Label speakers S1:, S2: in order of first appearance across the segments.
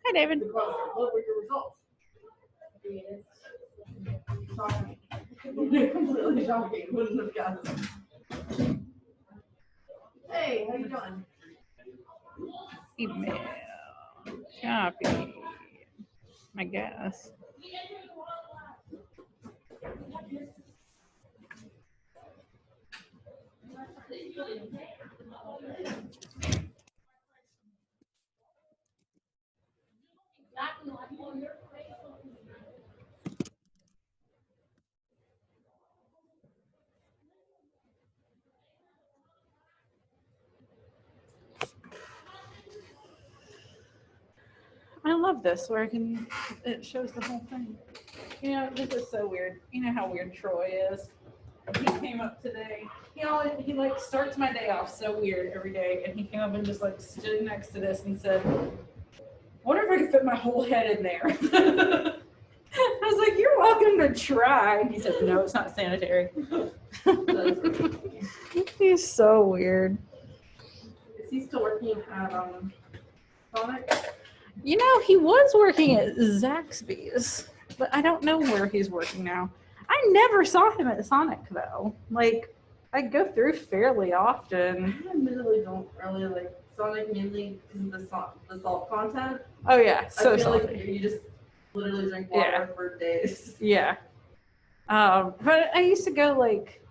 S1: Hi, David.
S2: What were your results? Shocking. Completely shocking. Wouldn't have guessed. Hey, how you doing?
S1: Email. Copy. I guess. I love this where it shows the whole thing. You know, this is so weird. You know how weird Troy is. He came up today. He like starts my day off so weird every day, and he came up and just like stood next to this and said, "I wonder if I could fit my whole head in there." I was like, "You're welcome to try." And he said, "No, it's not sanitary." He's so weird.
S2: Is he still working at Sonic?
S1: You know, he was working at Zaxby's, but I don't know where he's working now. I never saw him at Sonic though. Like, I go through fairly often.
S2: I admittedly don't really like Sonic mainly because of the salt content.
S1: Oh yeah, so
S2: I feel
S1: salty.
S2: like you just literally drink water for days.
S1: Yeah. But I used to go like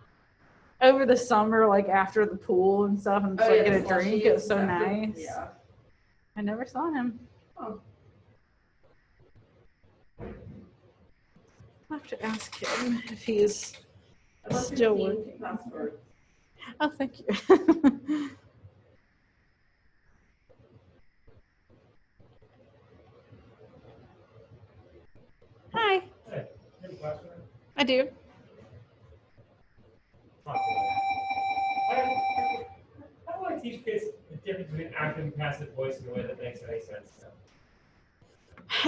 S1: over the summer, like after the pool and stuff, and just get a drink. It was so nice.
S2: Yeah.
S1: I never saw him.
S2: Oh.
S1: I'll have to ask him if he's still working.
S2: Password.
S1: Oh, thank you. Hi.
S3: Hey, any question?
S1: I do.
S3: How do I teach kids the difference between active and passive voice in a way that makes any sense?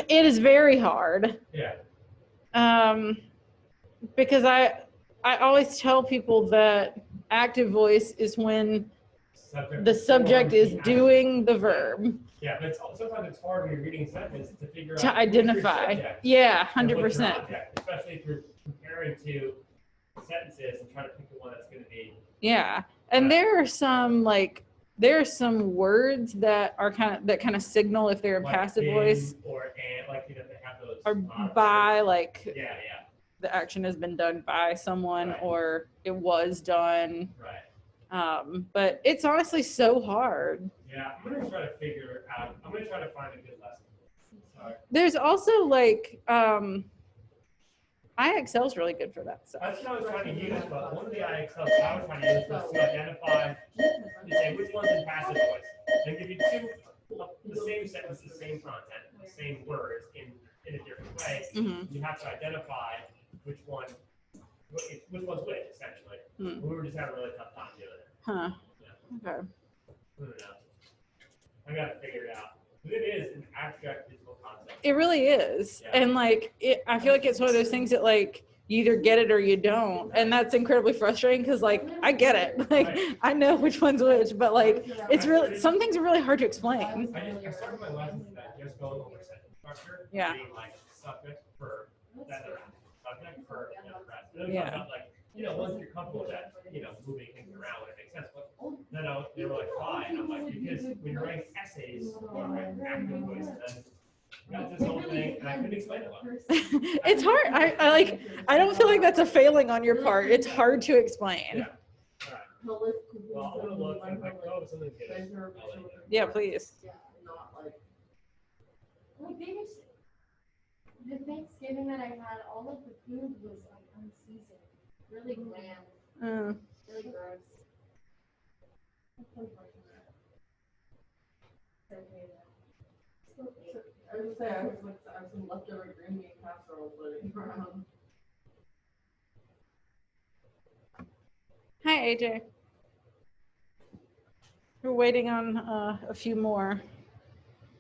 S1: It is very hard.
S3: Yeah.
S1: Because I always tell people that active voice is when the subject is doing the verb.
S3: Yeah, but sometimes it's hard when you're reading a sentence to figure out
S1: to identify. Yeah, 100%.
S3: Especially if you're comparing two sentences and trying to pick the one that's going to be.
S1: Yeah, and there are some words that are kind of signal if they're a
S3: like
S1: passive
S3: in,
S1: voice
S3: or and, like they have those.
S1: Or by, like.
S3: Yeah.
S1: The action has been done by someone, right. Or it was done.
S3: Right.
S1: But it's honestly so hard.
S3: Yeah, I'm gonna try to figure out. I'm gonna try to find a good lesson. Sorry.
S1: There's also like IXL's really good for that stuff.
S3: That's what I was trying to use, but one of the IXLs I was trying to use was to identify, to say which one's in passive voice, and give you two the same sentence, the same content, the same words in a different way.
S1: Mm-hmm.
S3: You have to identify which one's which, essentially. Mm. We were just having a really tough time doing it.
S1: Huh.
S3: Yeah.
S1: Okay.
S3: I don't know. I got to figure it out. But it is an abstract physical concept.
S1: It really is. Yeah. And like, I feel like it's one of those things that like, you either get it or you don't. And that's incredibly frustrating because like, I get it. Like, right. I know which one's which, but like, it's really, some things are really hard to explain.
S3: I started my lessons that just going over sentence structure.
S1: Yeah.
S3: Being like subject, verb, that subject, verb, and the rest. And
S1: yeah.
S3: Not like, once you're comfortable with that, moving things around when it makes sense. But then they were like, why? And I'm like, because when you're writing essays, or writing active voice, then got this whole thing, and I couldn't explain it well.
S1: It's hard. I don't feel like that's a failing on your part. It's hard to explain.
S3: Yeah. All right. Well, I'm gonna look and if I come up with something good.
S1: Yeah, please.
S4: The Thanksgiving that I had, all of the food was like unseasoned, really bland, really gross.
S2: I was say I have some leftover green bean casserole floating around.
S1: Hi, AJ. We're waiting on a few more.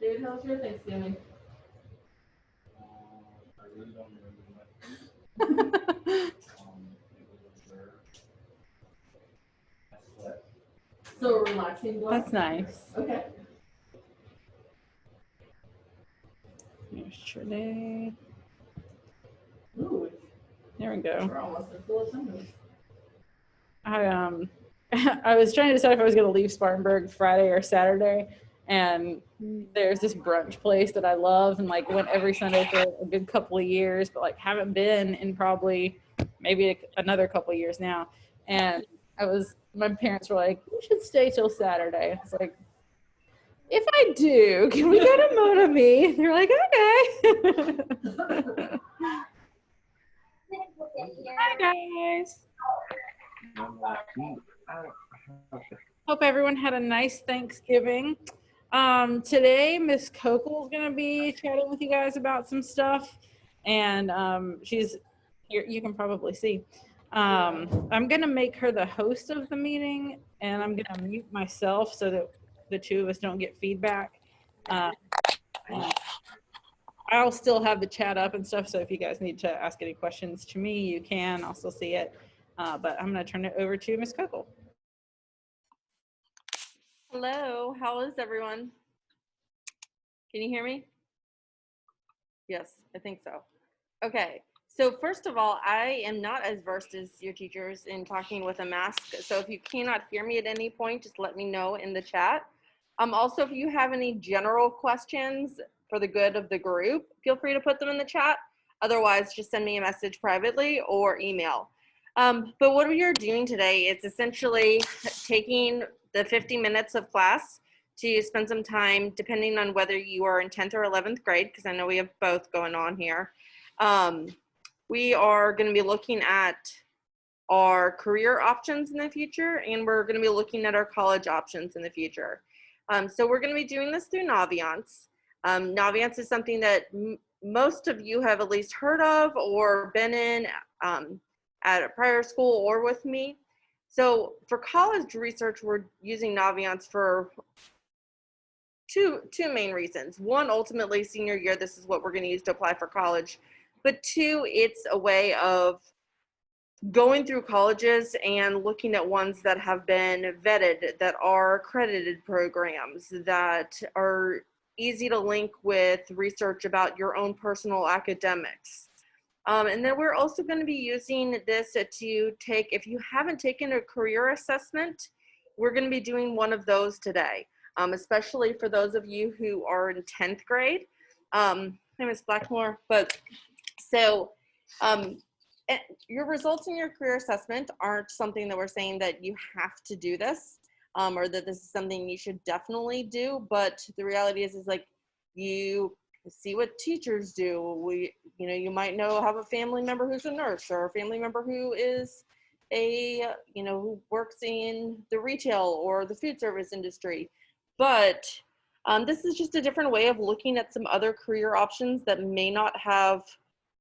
S2: David, how was your Thanksgiving?
S5: I really don't remember much.
S2: So a relaxing one?
S1: That's nice.
S2: Okay.
S1: Yesterday.
S2: Ooh,
S1: There we go.
S2: we're almost at full attendance.
S1: I I was trying to decide if I was going to leave Spartanburg Friday or Saturday, and there's this brunch place that I love and like went every Sunday for a good couple of years, but like haven't been in probably maybe another couple of years now. And my parents were like, "You should stay till Saturday." It's like, if I do, can we go to Monami? They're like, okay. Hi guys. Hope everyone had a nice Thanksgiving. Today, Miss Kokel is going to be chatting with you guys about some stuff, and she's here. You can probably see. I'm going to make her the host of the meeting, and I'm going to mute myself so that the two of us don't get feedback. I'll still have the chat up and stuff, so if you guys need to ask any questions to me, you can. I'll still see it. But I'm going to turn it over to Miss Kokel.
S6: Hello, how is everyone? Can you hear me? Yes, I think so. Okay, so first of all, I am not as versed as your teachers in talking with a mask. So if you cannot hear me at any point, just let me know in the chat. Also, if you have any general questions for the good of the group, feel free to put them in the chat. Otherwise, just send me a message privately or email. But what we are doing today is essentially taking the 50 minutes of class to spend some time, depending on whether you are in 10th or 11th grade, because I know we have both going on here. We are going to be looking at our career options in the future, and we're going to be looking at our college options in the future. So we're going to be doing this through Naviance. Naviance is something that most of you have at least heard of or been in at a prior school or with me. So for college research, we're using Naviance for two main reasons. One, ultimately senior year, this is what we're going to use to apply for college. But two, it's a way of going through colleges and looking at ones that have been vetted, that are accredited programs, that are easy to link with research about your own personal academics. And then we're also going to be using this to take, if you haven't taken a career assessment, we're going to be doing one of those today, especially for those of you who are in 10th grade. Hi, Ms. Blackmore. But so your results in your career assessment aren't something that we're saying that you have to do this, or that this is something you should definitely do. But the reality is like you see what teachers do. You might have a family member who's a nurse, or a family member who is who works in the retail or the food service industry. But this is just a different way of looking at some other career options that may not have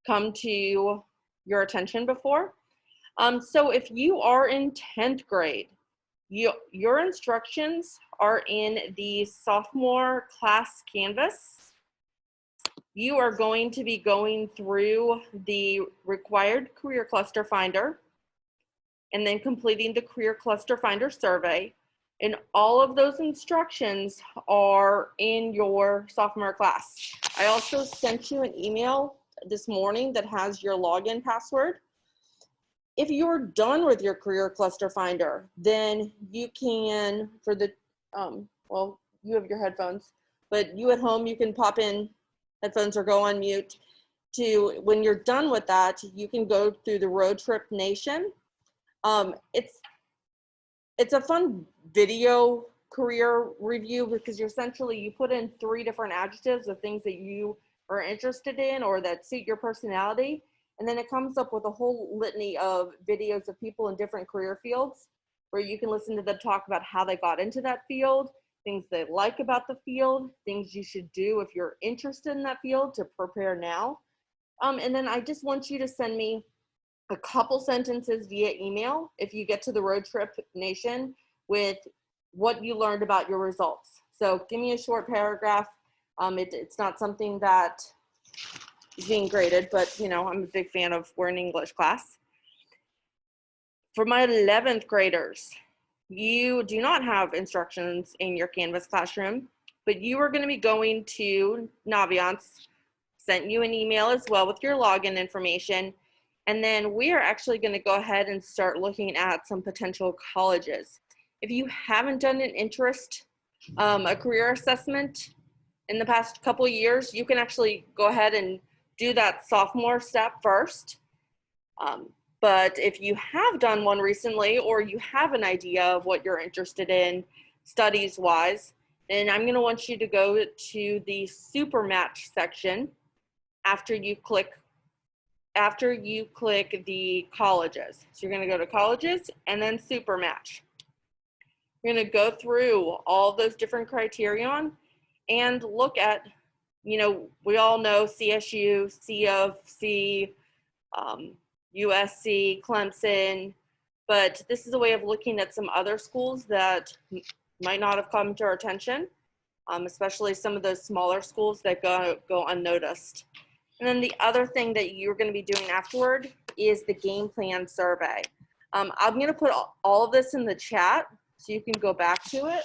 S6: come to your attention before. So if you are in 10th grade, your instructions are in the sophomore class Canvas. You are going to be going through the required career cluster finder and then completing the career cluster finder survey. And all of those instructions are in your sophomore class. I also sent you an email this morning that has your login password. If you're done with your career cluster finder, then you can, for the, well, you have your headphones, but you at home, you can pop in headphones or go on mute. When you're done with that, you can go through the Road Trip Nation. It's a fun video career review because you put in 3 different adjectives of things that you are interested in or that suit your personality. And then it comes up with a whole litany of videos of people in different career fields where you can listen to them talk about how they got into that field, things they like about the field, things you should do if you're interested in that field to prepare now. And then I just want you to send me a couple sentences via email if you get to the Road Trip Nation with what you learned about your results. So give me a short paragraph. It's not something that is being graded, but I'm a big fan of we're in English class. For my 11th graders, you do not have instructions in your Canvas classroom, but you are going to be going to Naviance, sent you an email as well with your login information. And then we are actually going to go ahead and start looking at some potential colleges. If you haven't done an interest, a career assessment in the past couple of years, you can actually go ahead and do that sophomore step first. But if you have done one recently, or you have an idea of what you're interested in studies wise, then I'm going to want you to go to the super match section after you click the colleges. So you're going to go to colleges and then super match. You're going to go through all those different criterion and look at, we all know CSU, C of C, USC, Clemson, but this is a way of looking at some other schools that might not have come to our attention, especially some of those smaller schools that go unnoticed. And then the other thing that you're going to be doing afterward is the game plan survey. I'm going to put all of this in the chat so you can go back to it.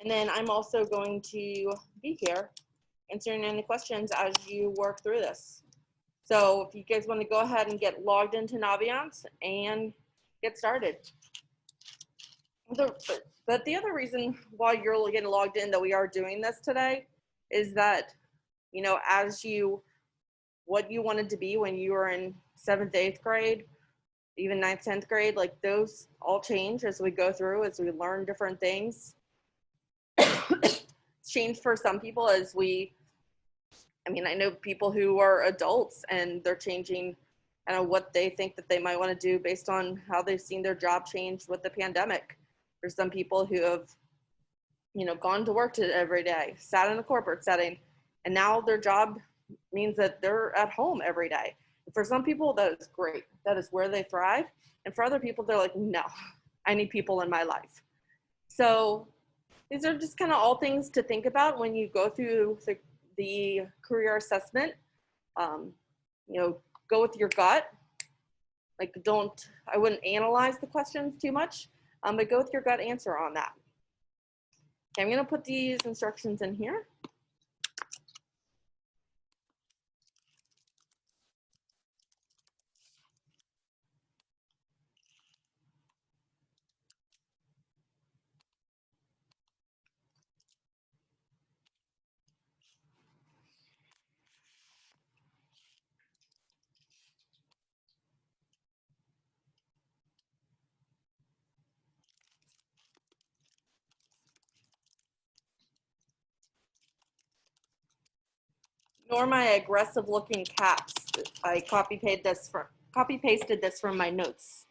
S6: And then I'm also going to be here answering any questions as you work through this. So if you guys want to go ahead and get logged into Naviance and get started. But the other reason why you're getting logged in that we are doing this today is that, as what you wanted to be when you were in 7th, 8th grade, even 9th, 10th grade, like those all change as we go through, as we learn different things. It's changed for some people I know people who are adults and they're changing what they think that they might want to do based on how they've seen their job change with the pandemic. There's some people who have, gone to work every day, sat in a corporate setting, and now their job means that they're at home every day. For some people, that is great. That is where they thrive. And for other people, they're like, no, I need people in my life. So these are just kind of all things to think about when you go through the career assessment. Go with your gut. I wouldn't analyze the questions too much, but go with your gut answer on that. Okay, I'm going to put these instructions in here. Ignore my aggressive looking caps. I copy pasted this from my notes.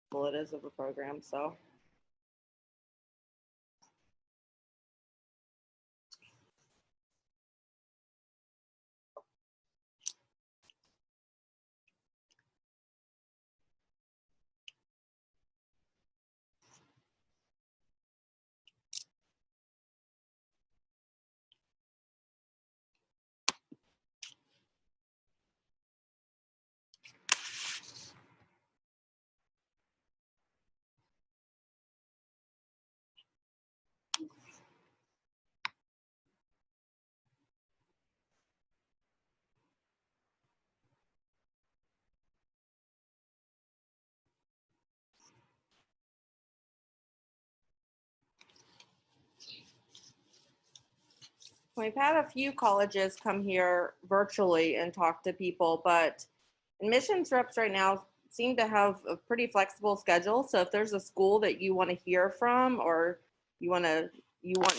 S6: Well, it is of a program, so. We've had a few colleges come here virtually and talk to people, but admissions reps right now seem to have a pretty flexible schedule. So if there's a school that you want to hear from, or you want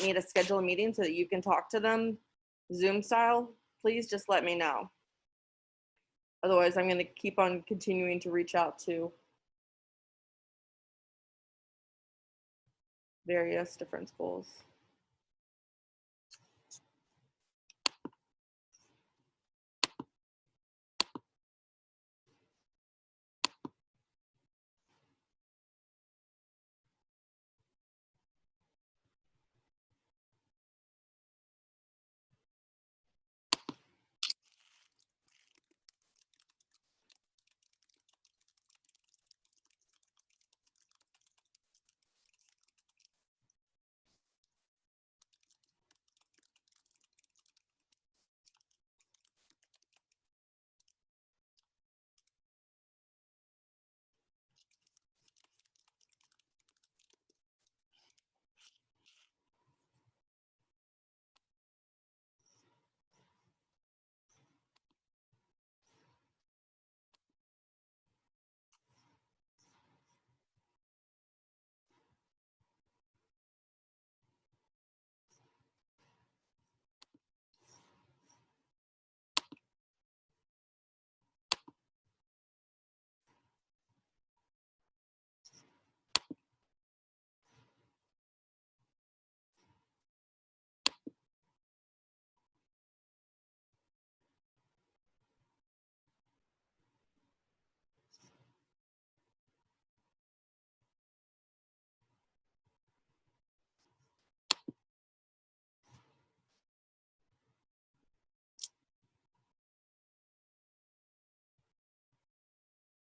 S6: me to schedule a meeting so that you can talk to them Zoom style, please just let me know. Otherwise, I'm going to keep on continuing to reach out to various different schools.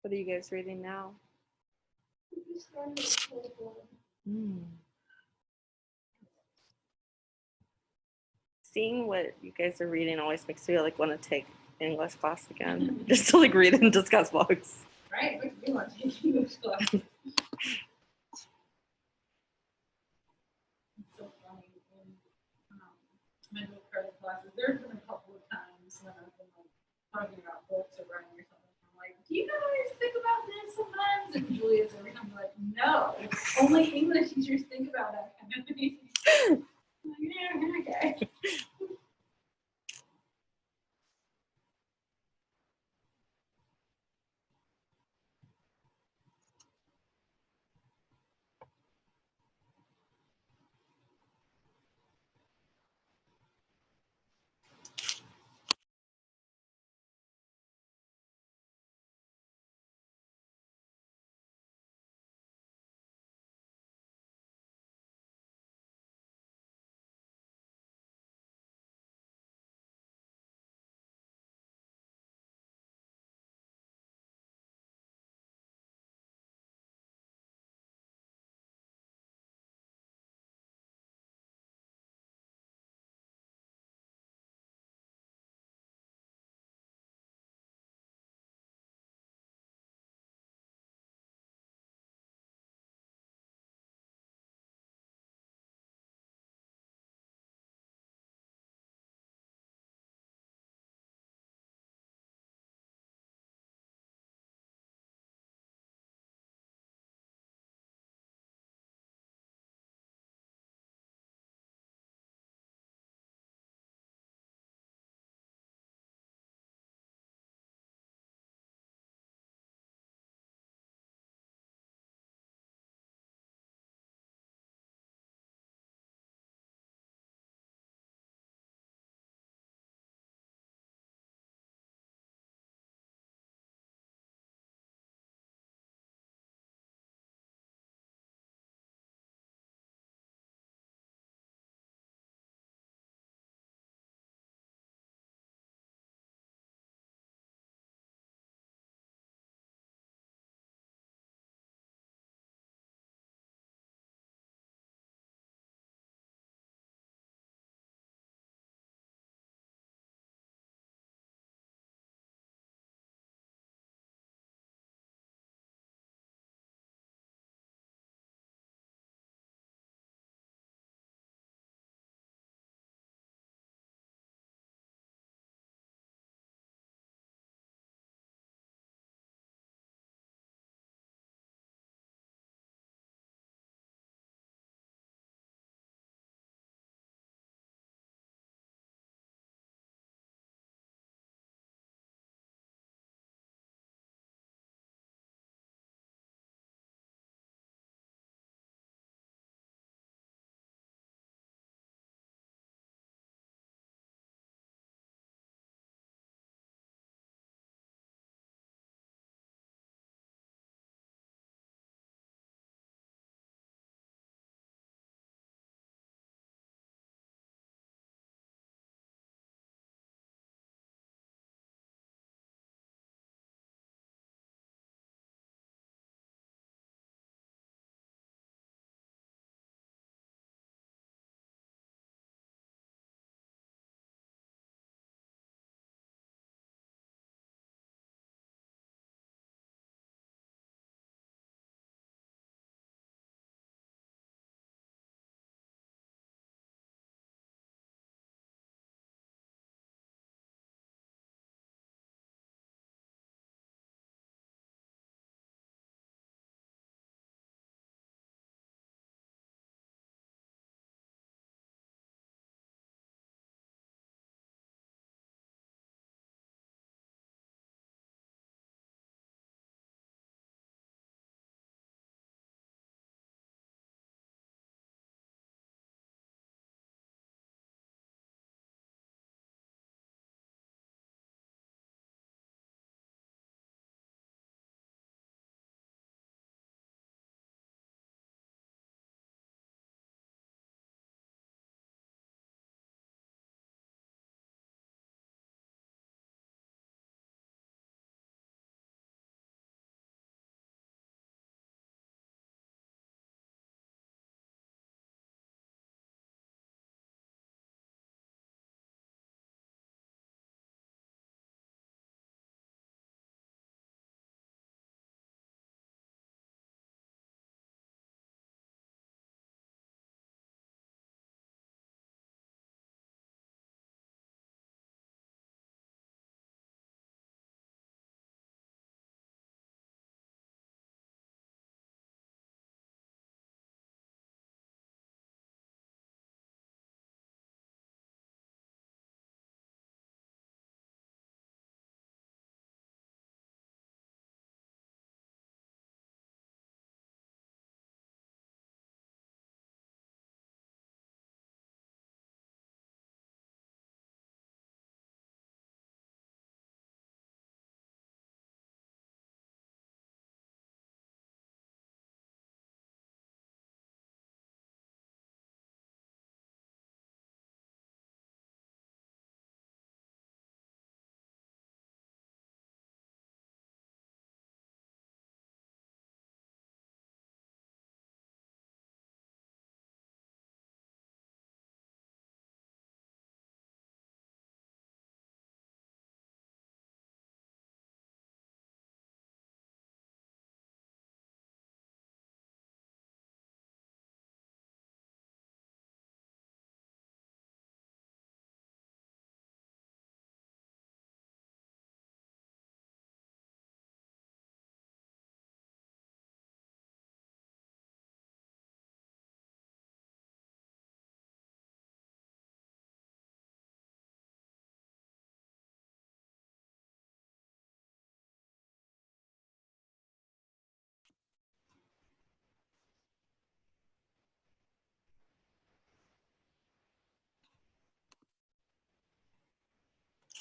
S6: What are you guys reading now? Seeing what you guys are reading always makes me like want to take English class again, just to like read and discuss books.
S2: Right? Makes me want to take English class. It's so funny in mental credit classes. There's been a couple of times when I've been like talking about books or writing or something. I'm like, do you guys think about this sometimes? And Julia's every time like, no, only English teachers think about that kind of thing. I'm like, yeah, okay.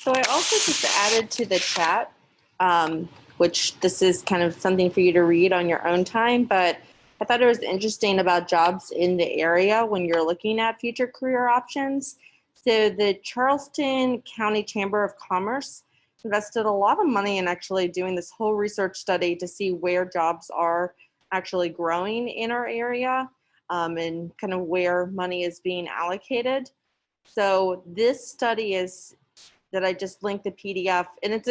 S6: So I also just added to the chat, which this is kind of something for you to read on your own time, but I thought it was interesting about jobs in the area when you're looking at future career options. So the Charleston County Chamber of Commerce invested a lot of money in actually doing this whole research study to see where jobs are actually growing in our area, and kind of where money is being allocated. So this study is that I just linked the PDF, and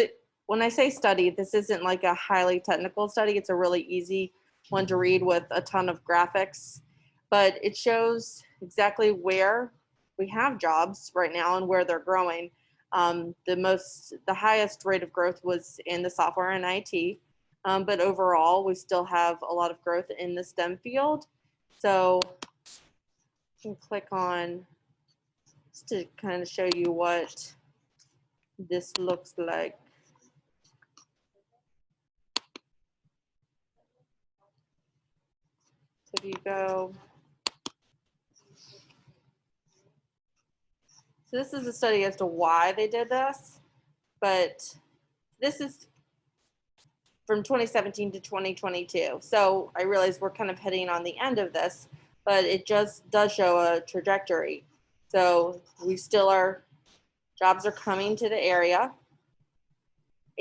S6: when I say study, this isn't like a highly technical study. It's a really easy one to read with a ton of graphics, but it shows exactly where we have jobs right now and where they're growing. The highest rate of growth was in the software and IT, but overall we still have a lot of growth in the STEM field. So you can click on just to kind of show you what this looks like. So if you go, so this is a study as to why they did this, but this is from 2017 to 2022. So I realize we're kind of hitting on the end of this, but it just does show a trajectory. So we still are, jobs are coming to the area.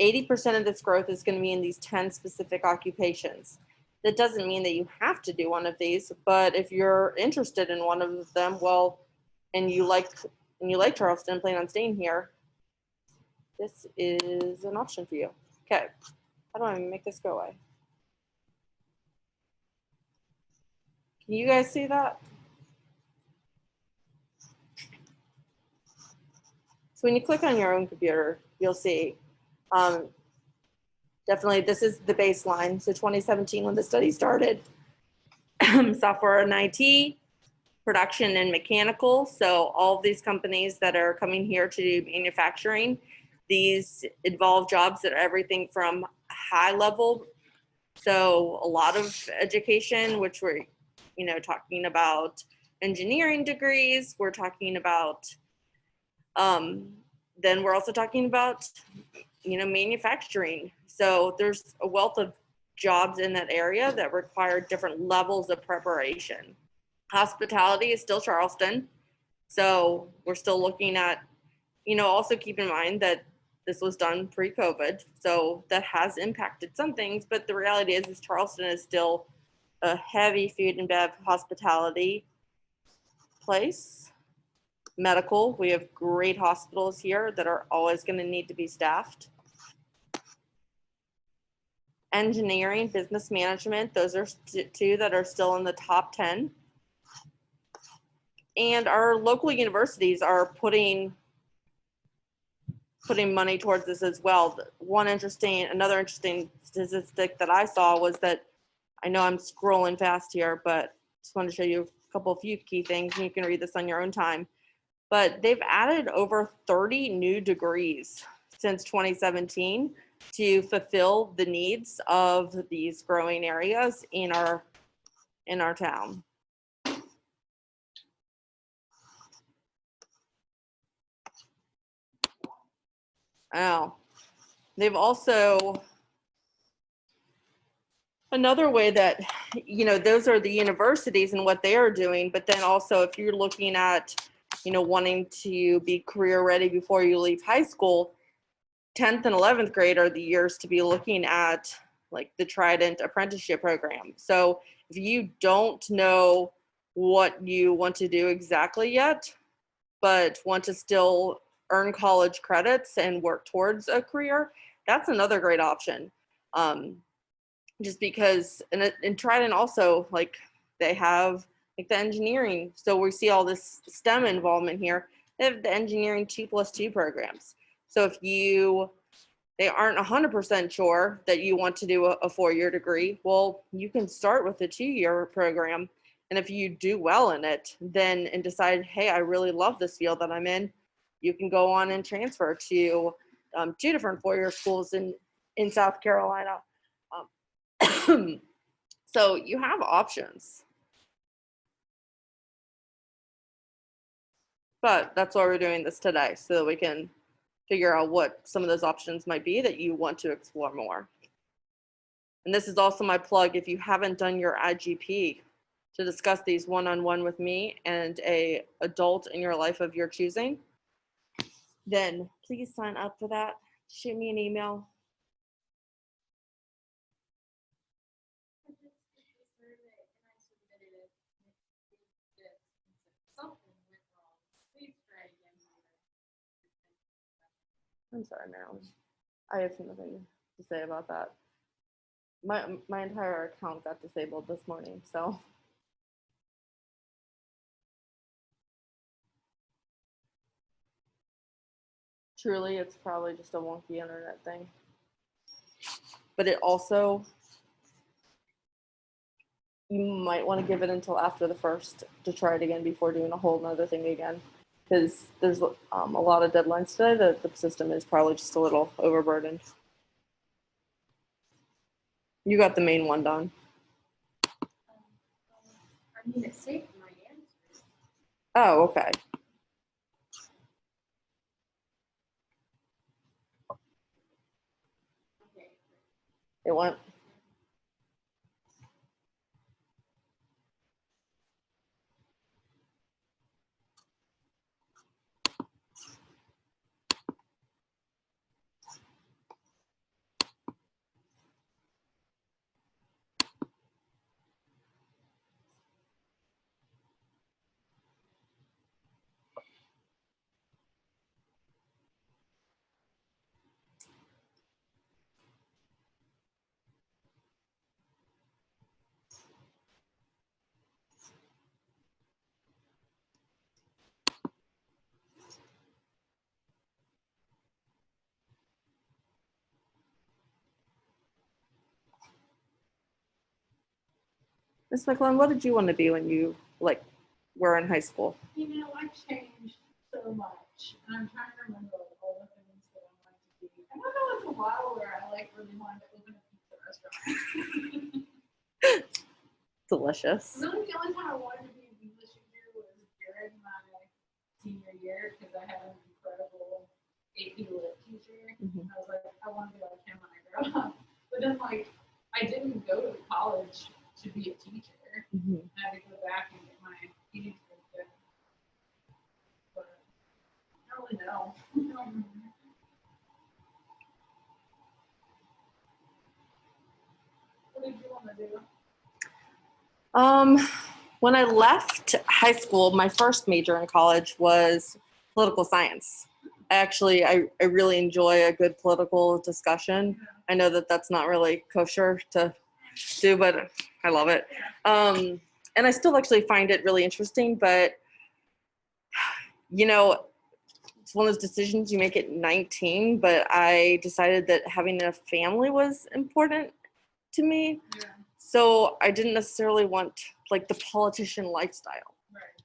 S6: 80% of this growth is going to be in these 10 specific occupations. That doesn't mean that you have to do one of these, but if you're interested in one of them, well, and you like Charleston, plan on staying here, this is an option for you. Okay, how do I make this go away? Can you guys see that? So when you click on your own computer, you'll see, definitely this is the baseline. So 2017 when the study started, software and IT, production and mechanical. So all of these companies that are coming here to do manufacturing, these involve jobs that are everything from high level. So a lot of education, which we're, talking about engineering degrees. We're talking about, then we're also talking about, manufacturing. So there's a wealth of jobs in that area that require different levels of preparation. Hospitality is still Charleston. So we're still looking at, also keep in mind that this was done pre-COVID. So that has impacted some things, but the reality is Charleston is still a heavy food and bev hospitality place. Medical, we have great hospitals here that are always going to need to be staffed. Engineering, business management, those are two that are still in the top 10. And our local universities are putting money towards this as well. Another interesting statistic that I saw was that, I know I'm scrolling fast here, but just wanted to show you a few key things, and you can read this on your own time. But they've added over 30 new degrees since 2017 to fulfill the needs of these growing areas in our town. Oh, they've also, another way that, those are the universities and what they are doing, but then also if you're looking at, wanting to be career ready before you leave high school, 10th and 11th grade are the years to be looking at like the Trident apprenticeship program. So if you don't know what you want to do exactly yet, but want to still earn college credits and work towards a career, that's another great option. Just because, and Trident also, like, they have like the engineering. So we see all this STEM involvement here. They have the engineering 2+2 programs. So if they aren't 100% sure that you want to do a 4-year degree, well, you can start with a 2-year program. And if you do well in it, then and decide, hey, I really love this field that I'm in, you can go on and transfer to 2 different 4-year schools in South Carolina. So you have options. But that's why we're doing this today, so that we can figure out what some of those options might be that you want to explore more. And this is also my plug. If you haven't done your IGP to discuss these one-on-one with me and a adult in your life of your choosing, then please sign up for that. Shoot me an email. I'm sorry, Marilyn. I have nothing to say about that. My entire account got disabled this morning, so. Truly, it's probably just a wonky internet thing. But it also, you might want to give it until after the 1st to try it again before doing a whole nother thing again. Because there's a lot of deadlines today that the system is probably just a little overburdened. You got the main one done.
S4: I mean, it saved my answers.
S6: Oh, okay.
S4: Okay.
S6: It went. Miss McClellan, what did you want to be when you were in high school?
S2: You know, I've changed so much, and I'm trying to remember all the things that I wanted to be. I know there was a while where I really wanted to open a pizza restaurant.
S6: Delicious.
S2: Really, the only time I wanted to be an English teacher was during my senior year because I had an incredible AP Lit teacher.
S6: Mhm.
S2: I was like, I want to be like him when I grow up. But then, I didn't go to college to be a teacher.
S6: Mhm.
S2: I had to go back and get my teaching certificate. But I don't really know. What did you want to do?
S6: When I left high school, my first major in college was political science. I really enjoy a good political discussion. I know that that's not really kosher to do, but I love it. And I still actually find it really interesting, but it's one of those decisions you make at 19, but I decided that having a family was important to me.
S2: Yeah.
S6: So I didn't necessarily want the politician lifestyle.
S2: Right.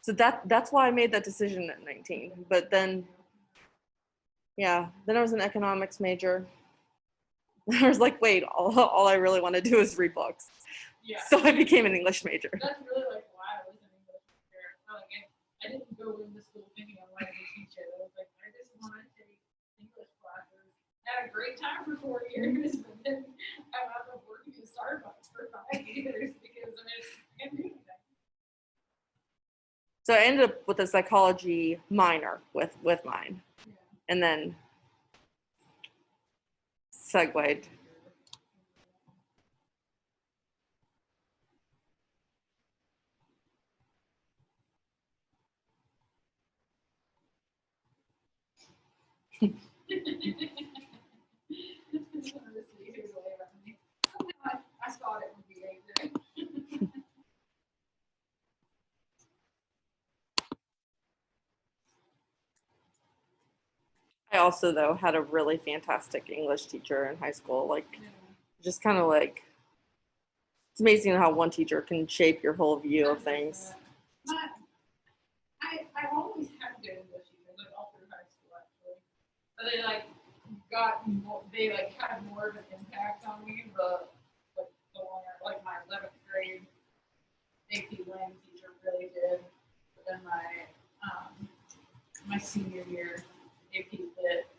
S6: So that's why I made that decision at 19. But then, yeah, then I was an economics major. I was like, wait, all I really want to do is read books.
S2: Yeah.
S6: So I became an English major.
S2: That's really why I was an English teacher. I didn't go into school thinking I wanted to be a teacher. I was like, I just want to take English classes. I had a great time for 4 years, but then I wound up working at Starbucks for 5 years because I can't do anything.
S6: So I ended up with a psychology minor with mine,
S2: Yeah.
S6: and then segued.
S2: I saw it would be right.
S6: I also, though, had a really fantastic English teacher in high school. Just kind of it's amazing how one teacher can shape your whole view of things.
S2: I always had good English teachers, all through high school actually. But they got more, they had more of an impact on me. The one at my 11th grade AP Land teacher really did. But then my senior year AP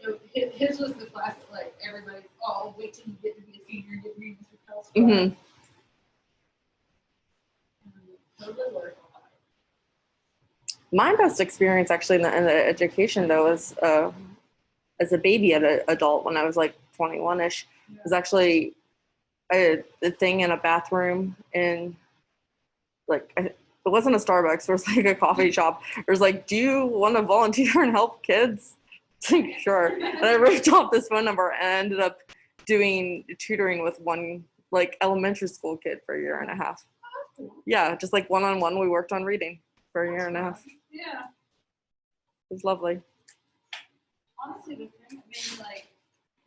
S2: that his was the class that like everybody, oh, wait till you get to be a senior, get reading Mr. Pell's class.
S6: Mhm.
S2: Totally worth it.
S6: My best experience actually in the education though was as a baby at an adult when I was like 21ish was actually a thing in a bathroom in like it wasn't a Starbucks, it was like a coffee shop. It was like, do you want to volunteer and help kids? Like, sure. And I ripped off this phone number and ended up doing tutoring with one like elementary school kid for a year and a half. Yeah, just like one-on-one, we worked on reading for a year and a half.
S2: Yeah.
S6: It was lovely.
S2: Honestly, the thing that made me like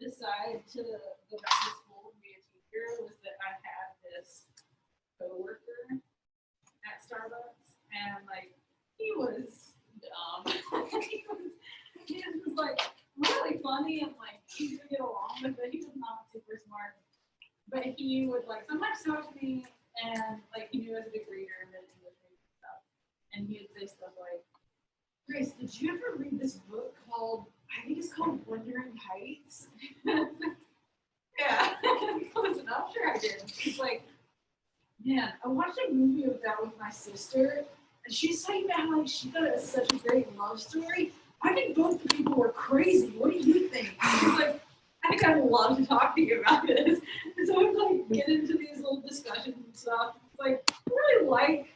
S2: decide to go back to school and be a teacher was that I had this coworker at Starbucks, and like he was dumb. he was like really funny and like easy to get along with, but he was not super smart. But he would like sometimes talk to me, and like he knew I was a big reader and really English reading and stuff, and he would say stuff like, Grace, did you ever read this book called, I think it's called Wuthering Heights? Yeah, close enough. Sure I did. He's like, man, I watched a movie of that with my sister, and she's talking about how like, she thought it was such a great love story. I think both the people were crazy. What do you think? She's like, I think I'd love to talk to you about this. And so we like get into these little discussions and stuff. It's like, I really like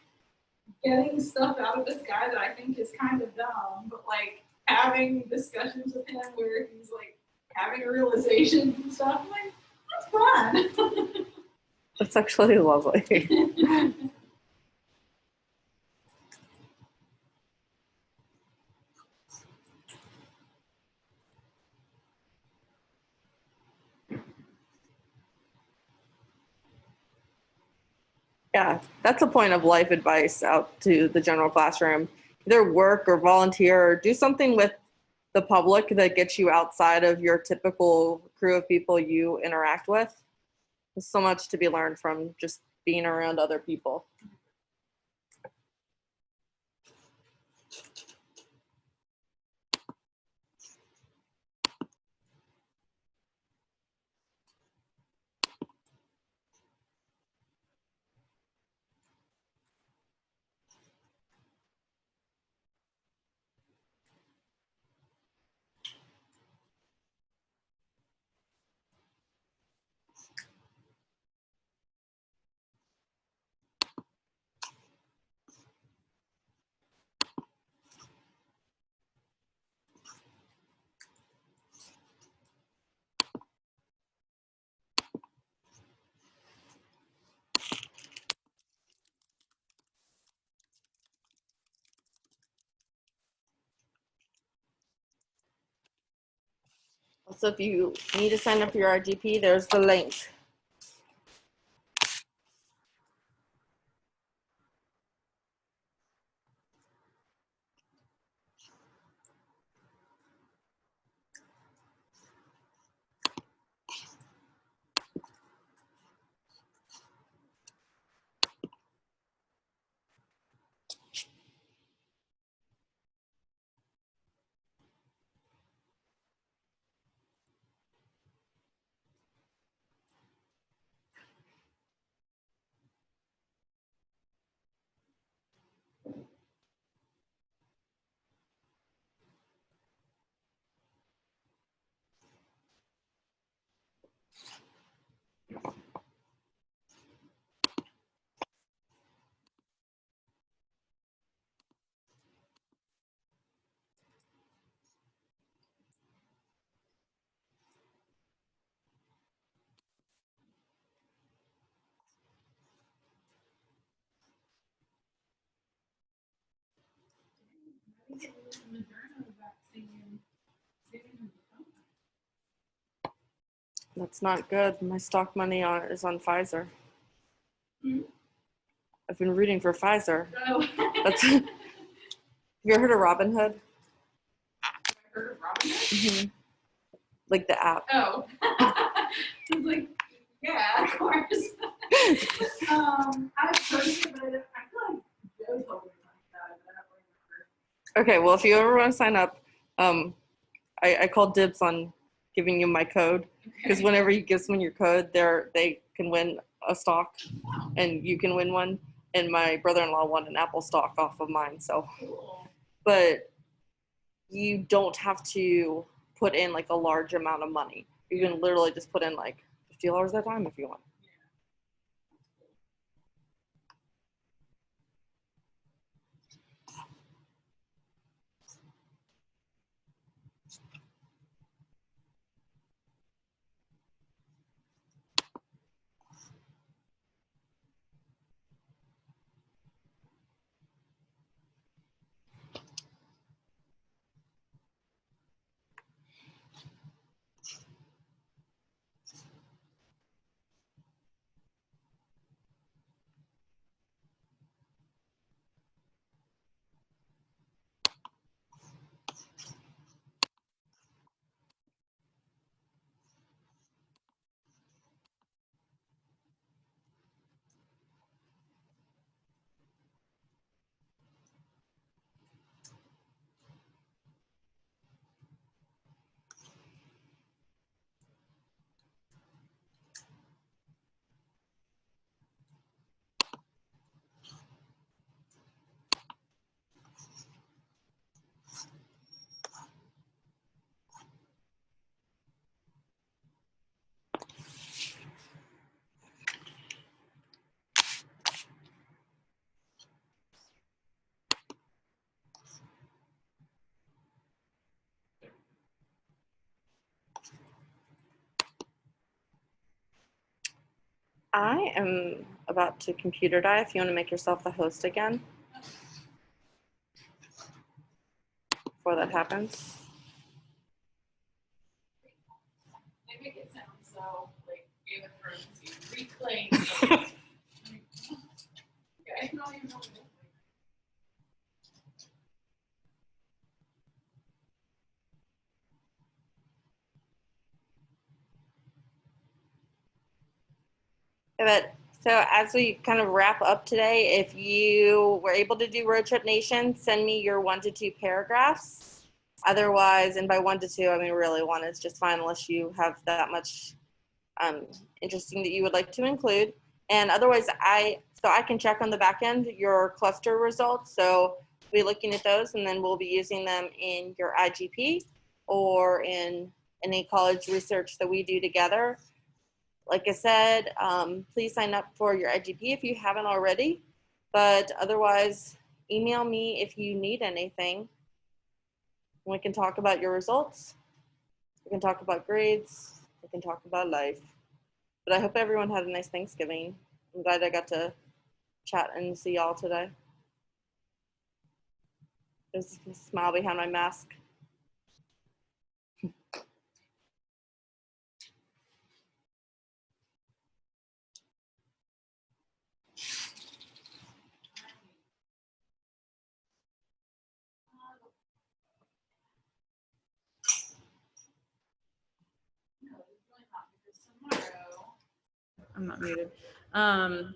S2: getting stuff out of this guy that I think is kind of dumb, but like having discussions with him where he's like having realizations and stuff. I'm like, that's fun.
S6: That's actually lovely. Yeah, that's a point of life advice out to the general classroom. Either work or volunteer or do something with the public that gets you outside of your typical crew of people you interact with. There's so much to be learned from just being around other people. Also, if you need to sign up for your RGP, there's the link. That's not good. My stock money is on Pfizer. I've been rooting for Pfizer.
S2: Oh.
S6: That's. Have you ever heard of Robinhood?
S2: Heard of Robinhood?
S6: Mm-hmm. Like the app.
S2: Oh. I was like, yeah, of course. I've heard of it, but I feel like Joe told me about it, but I don't remember.
S6: Okay, well, if you ever want to sign up, I called dibs on giving you my code because whenever you give someone your code, they can win a stock, and you can win one. And my brother-in-law won an Apple stock off of mine. So,
S2: Cool.
S6: but you don't have to put in like a large amount of money. You can literally just put in like $50 at a time if you want. I am about to computer die if you want to make yourself the host again before that happens.
S2: They make it sound so like Game of Thrones, reclaim. Okay, I don't even know what it is.
S6: But so as we kind of wrap up today, if you were able to do Road Trip Nation, send me your 1 to 2 paragraphs. Otherwise, and by 1 to 2, I mean really 1 is just fine unless you have that much interesting that you would like to include. And otherwise, I can check on the back end your cluster results. So we'll be looking at those, and then we'll be using them in your IGP or in any college research that we do together. Like I said, please sign up for your IGP if you haven't already. But otherwise, email me if you need anything. We can talk about your results. We can talk about grades. We can talk about life. But I hope everyone had a nice Thanksgiving. I'm glad I got to chat and see y'all today. There's a smile behind my mask.
S2: No, it's really not because tomorrow.
S1: I'm not muted.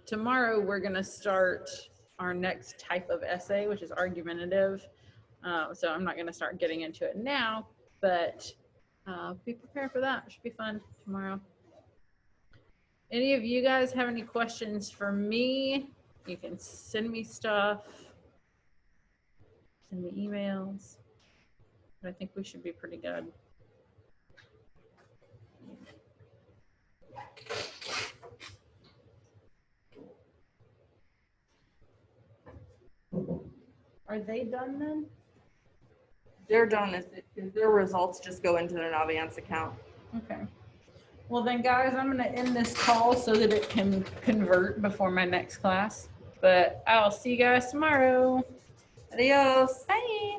S1: Tomorrow we're gonna start our next type of essay, which is argumentative. So I'm not gonna start getting into it now, but be prepared for that. It should be fun tomorrow. Any of you guys have any questions for me? You can send me stuff, send me emails. But I think we should be pretty good. Are they done then?
S6: They're done. Is their results just go into their Naviance account.
S1: Okay. Well then, guys, I'm going to end this call so that it can convert before my next class. But I'll see you guys tomorrow.
S6: Adios.
S1: Bye.